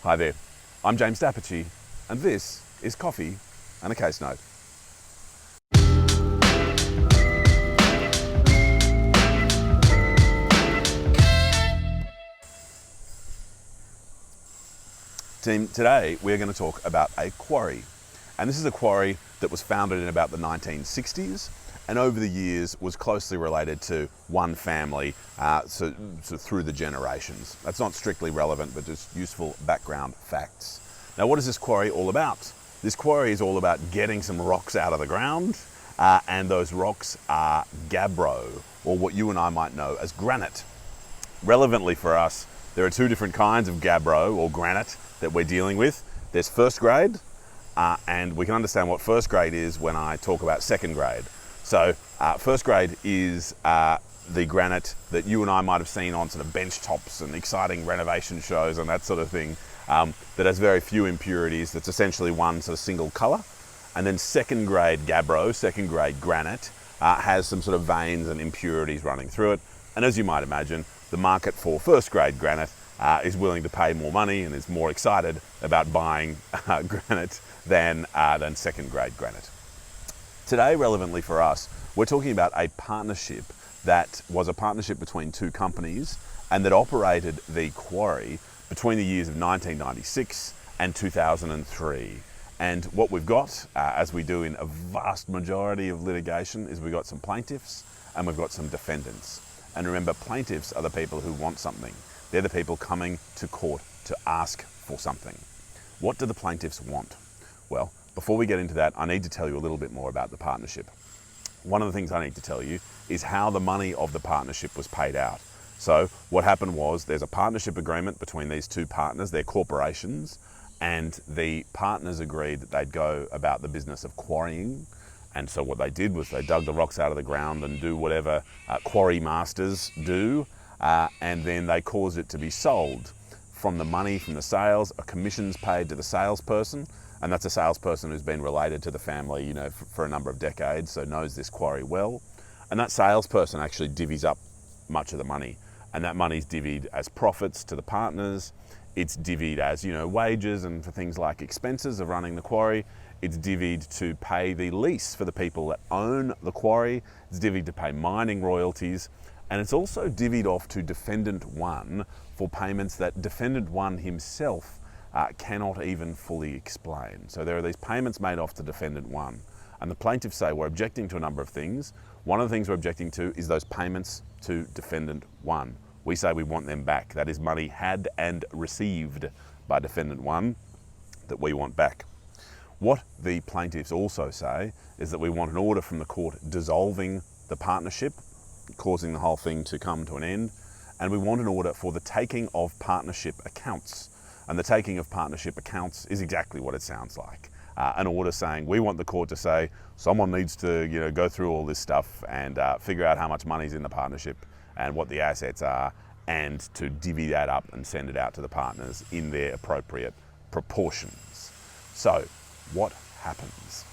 Hi there, I'm James Dapperchi, and this is Coffee and a Case Note. Team, today we're going to talk about a quarry. And this is a quarry that was founded in about the 1960s and over the years was closely related to one family so through the generations. That's not strictly relevant, but just useful background facts. Now, what is this quarry all about? This quarry is all about getting some rocks out of the ground, and those rocks are gabbro, or what you and I might know as granite. Relevantly for us, there are two different kinds of gabbro or granite that we're dealing with. There's first grade, and we can understand what first grade is when I talk about second grade. So first grade is the granite that you and I might have seen on sort of bench tops and exciting renovation shows and that sort of thing, that has very few impurities, that's essentially one sort of single colour. And then second grade gabbro, second grade granite, has some sort of veins and impurities running through it. And as you might imagine, the market for first grade granite is willing to pay more money and is more excited about buying granite than second grade granite. Today, relevantly for us, we're talking about a partnership that was a partnership between two companies and that operated the quarry between the years of 1996 and 2003. And what we've got, as we do in a vast majority of litigation, is we've got some plaintiffs and we've got some defendants. And remember, plaintiffs are the people who want something. They're the people coming to court to ask for something. What do the plaintiffs want? Well, before we get into that, I need to tell you a little bit more about the partnership. One of the things I need to tell you is how the money of the partnership was paid out. So what happened was there's a partnership agreement between these two partners, they're corporations, and the partners agreed that they'd go about the business of quarrying. And so what they did was they dug the rocks out of the ground and do whatever quarry masters do, and then they caused it to be sold. From the money from the sales, a commission's paid to the salesperson, and that's a salesperson who's been related to the family, for a number of decades, so knows this quarry well. And that salesperson actually divvies up much of the money, and that money's divvied as profits to the partners. It's divvied as, wages and for things like expenses of running the quarry. It's divvied to pay the lease for the people that own the quarry. It's divvied to pay mining royalties. And it's also divvied off to Defendant 1 for payments that Defendant 1 himself cannot even fully explain. So there are these payments made off to Defendant 1. And the plaintiffs say we're objecting to a number of things. One of the things we're objecting to is those payments to Defendant 1. We say we want them back. That is money had and received by Defendant 1 that we want back. What the plaintiffs also say is that we want an order from the court dissolving the partnership, causing the whole thing to come to an end, and we want an order for the taking of partnership accounts. And the taking of partnership accounts is exactly what it sounds like. An order saying we want the court to say someone needs to go through all this stuff and figure out how much money's in the partnership and what the assets are, and to divvy that up and send it out to the partners in their appropriate proportions. So what happens?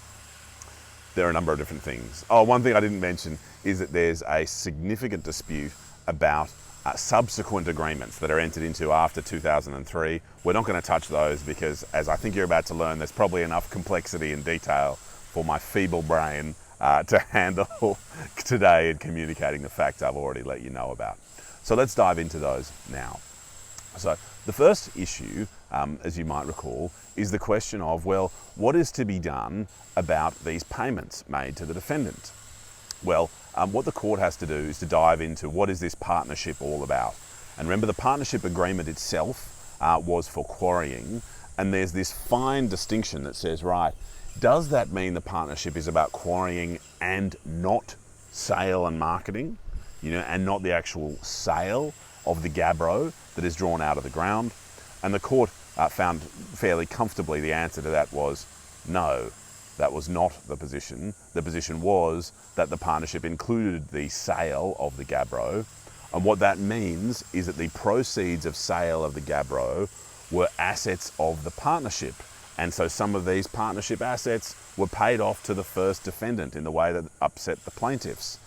There are a number of different things. One thing I didn't mention is that there's a significant dispute about subsequent agreements that are entered into after 2003. We're not going to touch those because, as I think you're about to learn, there's probably enough complexity and detail for my feeble brain to handle today in communicating the facts I've already let you know about. So let's dive into those now. So the first issue, as you might recall, is the question of, well, what is to be done about these payments made to the defendant? Well, what the court has to do is to dive into what is this partnership all about. And remember, the partnership agreement itself was for quarrying, and there's this fine distinction that says, right, does that mean the partnership is about quarrying and not sale and marketing, and not the actual sale of the gabbro that is drawn out of the ground? And the court found fairly comfortably the answer to that was no. That was not the position. The position was that the partnership included the sale of the gabbro, and what that means is that the proceeds of sale of the gabbro were assets of the partnership, and so some of these partnership assets were paid off to the first defendant in the way that upset the plaintiffs.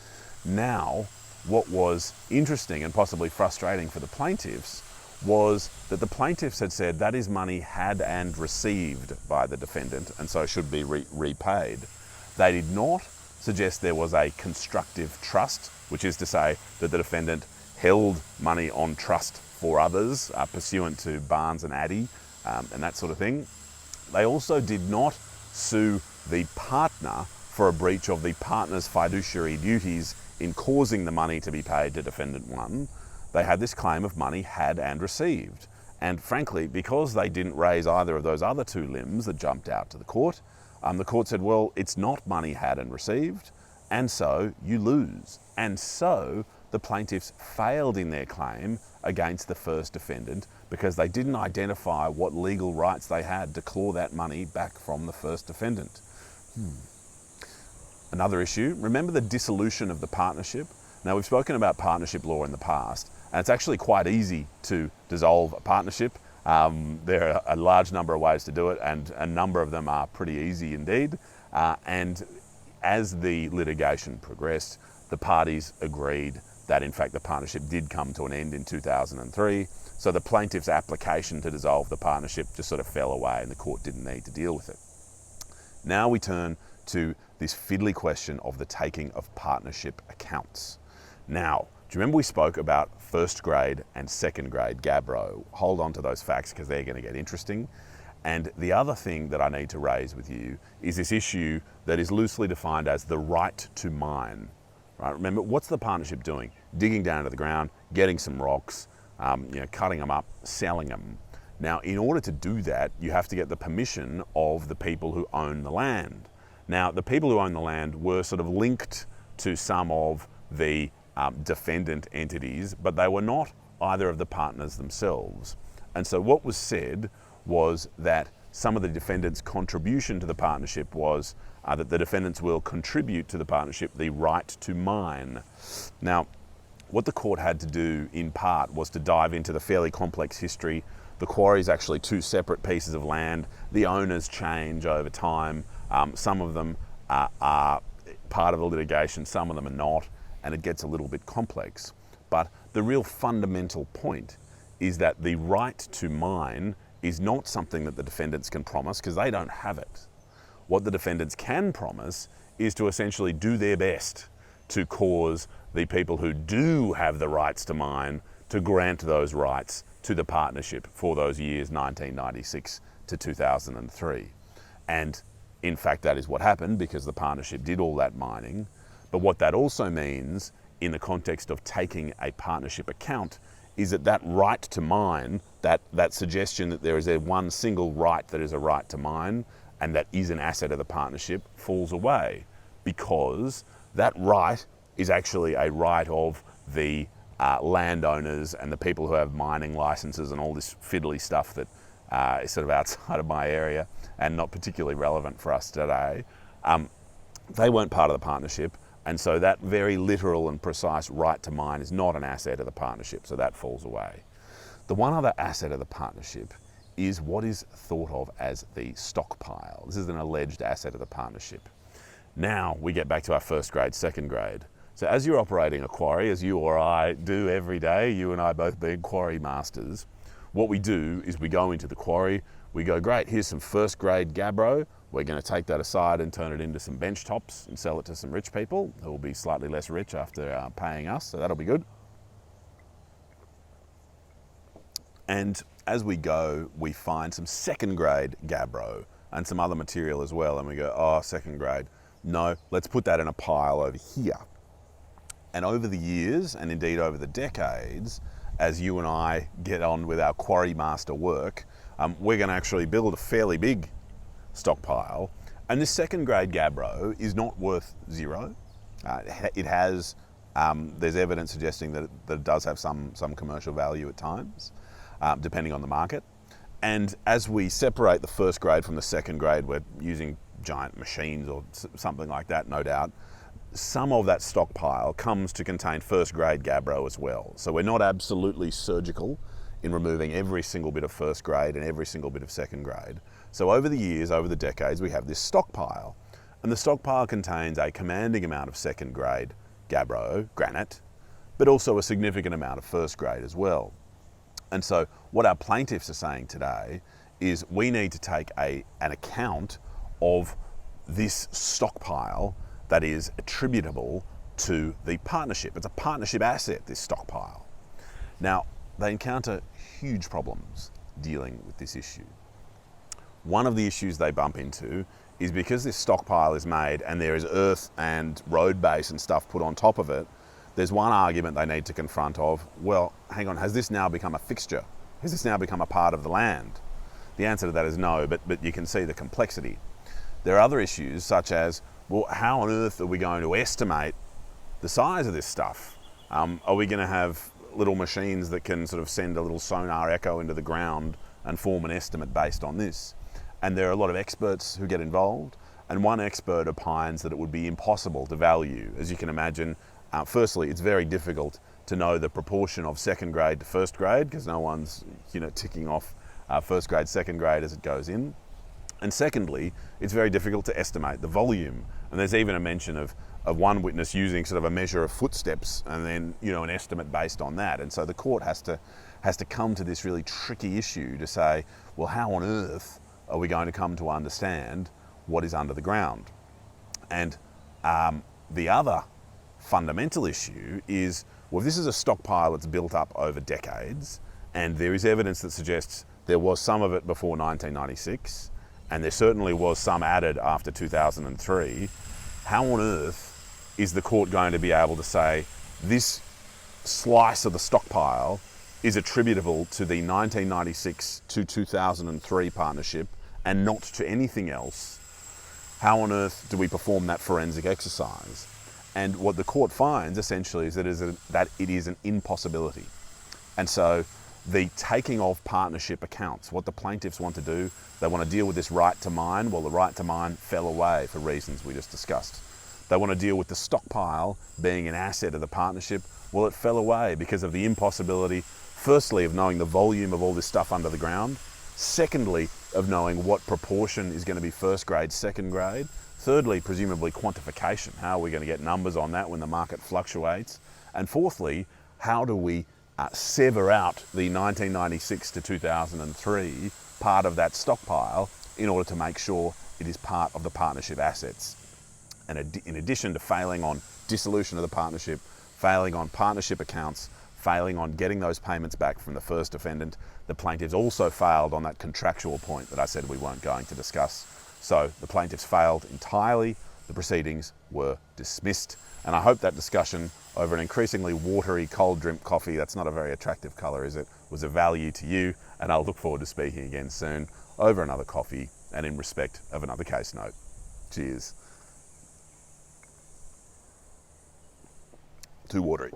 Now, what was interesting and possibly frustrating for the plaintiffs was that the plaintiffs had said that is money had and received by the defendant and so should be repaid. They did not suggest there was a constructive trust, which is to say that the defendant held money on trust for others pursuant to Barnes and Addy and that sort of thing. They also did not sue the partner for a breach of the partner's fiduciary duties in causing the money to be paid to defendant one. They had this claim of money had and received. And frankly, because they didn't raise either of those other two limbs that jumped out to the court said, well, it's not money had and received, and so you lose. And so the plaintiffs failed in their claim against the first defendant because they didn't identify what legal rights they had to claw that money back from the first defendant. Another issue, remember the dissolution of the partnership? Now, we've spoken about partnership law in the past, and it's actually quite easy to dissolve a partnership. There are a large number of ways to do it, and a number of them are pretty easy indeed. And as the litigation progressed, the parties agreed that in fact the partnership did come to an end in 2003. So the plaintiff's application to dissolve the partnership just sort of fell away and the court didn't need to deal with it. Now we turn to this fiddly question of the taking of partnership accounts. Now, do you remember we spoke about first grade and second grade Gabbro? Hold on to those facts because they're going to get interesting. And the other thing that I need to raise with you is this issue that is loosely defined as the right to mine. Right? Remember, what's the partnership doing? Digging down to the ground, getting some rocks, cutting them up, selling them. Now, in order to do that, you have to get the permission of the people who own the land. Now, the people who own the land were sort of linked to some of the defendant entities, but they were not either of the partners themselves. And so what was said was that some of the defendants' contribution to the partnership was that the defendants will contribute to the partnership the right to mine. Now, what the court had to do in part was to dive into the fairly complex history. The quarry is actually two separate pieces of land. The owners change over time. Some of them are part of the litigation, some of them are not, and it gets a little bit complex. But the real fundamental point is that the right to mine is not something that the defendants can promise because they don't have it. What the defendants can promise is to essentially do their best to cause the people who do have the rights to mine to grant those rights to the partnership for those years 1996 to 2003. And in fact, that is what happened because the partnership did all that mining. But what that also means in the context of taking a partnership account is that that right to mine, that suggestion that there is a one single right that is a right to mine and that is an asset of the partnership falls away because that right is actually a right of the landowners and the people who have mining licenses and all this fiddly stuff that is sort of outside of my area and not particularly relevant for us today. They weren't part of the partnership, and so that very literal and precise right to mine is not an asset of the partnership, so that falls away. The one other asset of the partnership is what is thought of as the stockpile. This is an alleged asset of the partnership. Now we get back to our first grade, second grade. So as you're operating a quarry, as you or I do every day, you and I both being quarry masters, what we do is we go into the quarry, we go, great, here's some first grade gabbro. We're going to take that aside and turn it into some bench tops and sell it to some rich people who will be slightly less rich after paying us, so that'll be good. And as we go, we find some second grade gabbro and some other material as well, and we go, oh, second grade. No, let's put that in a pile over here. And over the years, and indeed over the decades, as you and I get on with our quarry master work, we're going to actually build a fairly big stockpile. And this second grade gabbro is not worth zero. It has, there's evidence suggesting that it does have some commercial value at times, depending on the market. And as we separate the first grade from the second grade, we're using giant machines or something like that, no doubt. Some of that stockpile comes to contain first grade gabbro as well. So we're not absolutely surgical in removing every single bit of first grade and every single bit of second grade. So over the years, over the decades, we have this stockpile. And the stockpile contains a commanding amount of second grade gabbro, granite, but also a significant amount of first grade as well. And so what our plaintiffs are saying today is we need to take an account of this stockpile that is attributable to the partnership. It's a partnership asset, this stockpile. Now, they encounter huge problems dealing with this issue. One of the issues they bump into is because this stockpile is made and there is earth and road base and stuff put on top of it, there's one argument they need to confront of, well, hang on, has this now become a fixture? Has this now become a part of the land? The answer to that is no, but you can see the complexity. There are other issues such as, well, how on earth are we going to estimate the size of this stuff? Are we going to have little machines that can sort of send a little sonar echo into the ground and form an estimate based on this? And there are a lot of experts who get involved, and one expert opines that it would be impossible to value. As you can imagine, firstly, it's very difficult to know the proportion of second grade to first grade because no one's ticking off first grade, second grade as it goes in. And secondly, it's very difficult to estimate the volume. And there's even a mention of one witness using sort of a measure of footsteps and then an estimate based on that. And so the court has to come to this really tricky issue to say, well, how on earth are we going to come to understand what is under the ground? And the other fundamental issue is, well, this is a stockpile that's built up over decades, and there is evidence that suggests there was some of it before 1996, and there certainly was some added after 2003. How on earth is the court going to be able to say this slice of the stockpile is attributable to the 1996 to 2003 partnership and not to anything else? How on earth do we perform that forensic exercise? And what the court finds essentially is that it is an impossibility. And so the taking of partnership accounts, what the plaintiffs want to do, they want to deal with this right to mine. Well, the right to mine fell away for reasons we just discussed. They want to deal with the stockpile being an asset of the partnership. Well, it fell away because of the impossibility, firstly, of knowing the volume of all this stuff under the ground. Secondly, of knowing what proportion is going to be first grade, second grade. Thirdly, presumably quantification. How are we going to get numbers on that when the market fluctuates? And fourthly, how do we sever out the 1996 to 2003 part of that stockpile in order to make sure it is part of the partnership assets? And in addition to failing on dissolution of the partnership, failing on partnership accounts, failing on getting those payments back from the first defendant, the plaintiffs also failed on that contractual point that I said we weren't going to discuss. So the plaintiffs failed entirely, the proceedings were dismissed, and I hope that discussion over an increasingly watery cold drip coffee, that's not a very attractive colour, is it, was of value to you, and I'll look forward to speaking again soon over another coffee and in respect of another case note. Cheers. Too watery.